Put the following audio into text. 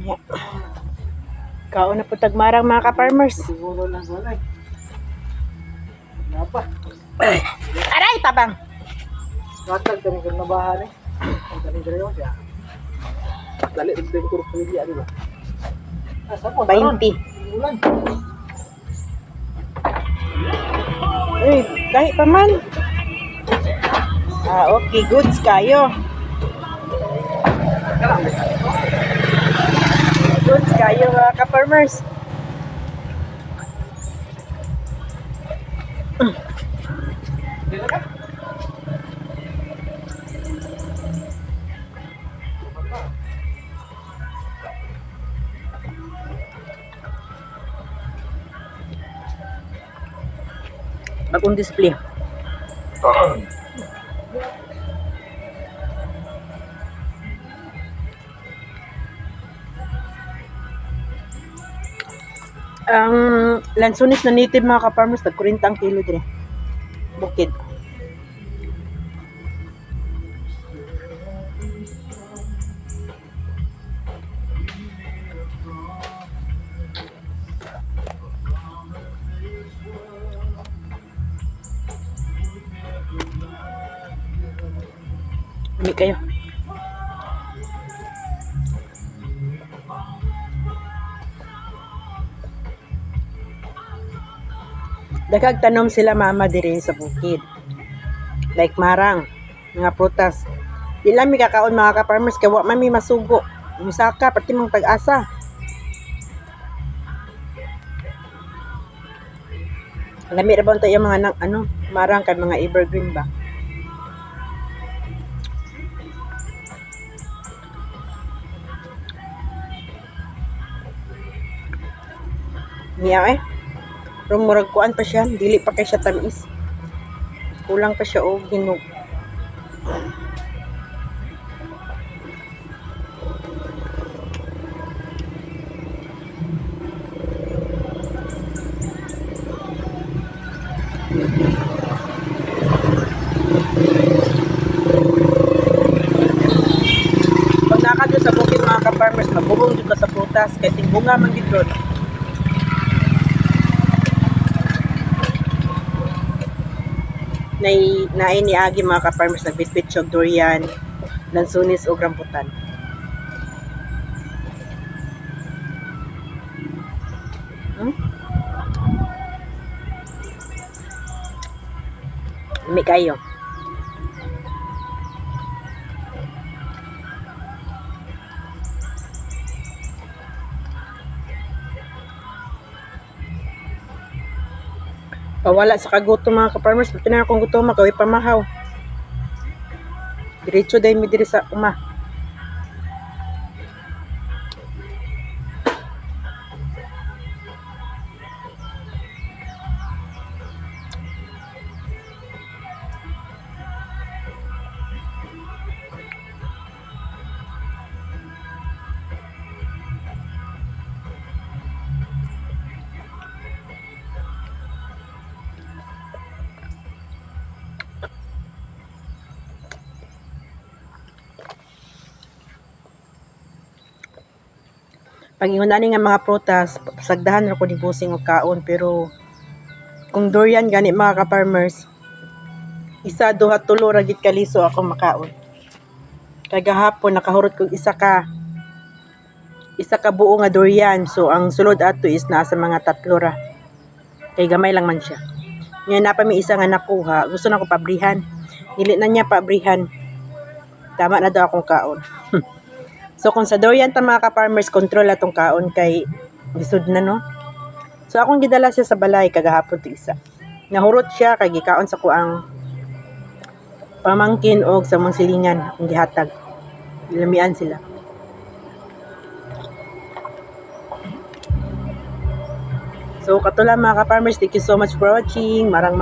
Yeah. Kaon na po tagmarang mga ka-farmers. Siguro lang wala eh. Napa. Aray, tabang! Skatag ka rin ka nabahan eh. Ang galing ka rin yun siya. Dali rin ko rin pamilya, di ba? Asa po? 20. Ulan. Uy, kahit pa man. Okay, goods kayo. Goods kayo mga ka-farmers. Dito ka? Bagong display. Ang lansones na native mga ka-farmers, tag-40 ang kilo din. Bukid. Hindi kayo. Dagag tanom sila mama diri sa bukid. Like marang, mga prutas. Di lang mi kakaon mga ka-farmers kay wa man mi masugo. Musaka pati mong pag-asa. Lami ra ba yung mga marang kay mga evergreen ba? Niya eh. Pero murag kuan pa siya, dili pa kay siya tamis. Kulang pa siya og hinog. Pag nakadyo sa bukid mga ka-farmers, mabubong jud ka sa prutas kay tingbunga man gid ron. Naay ni agi mga ka-farmers nagbitbit siya og durian, lansones ug rambutan. Lami kayo. Pawala sa kagutom mga ka-farmers, pati na akong gutom, makaway pamahaw. Diretso dahil mi diri sa uma. Pag-ingon ani nga mga prutas, sagdahan ra ko ni busing og kaon pero kung durian gani mga ka-farmers, isa duha tulo ra gid kaliso ako makaon. Kay gahapon nakahurot kog isa ka buo nga durian, so ang sulod ato is naa sa mga 3 ra. Kay gamay lang man siya. Nya na pa mi isa nga nakuha, gusto na ko pabrihan. Dili na niya pabrihan. Tama na daw akong kaon. So kung sa durian ta mga ka-farmers, control atong kaon kay lisod na no. So akong gidala siya sa balay kagahapon ti isa. Nahurot siya kay gikaon sa kuang pamangkin og sa mga silingan ang gihatag. Lamian sila. So katula mga ka-farmers, thank you so much for watching. Marang.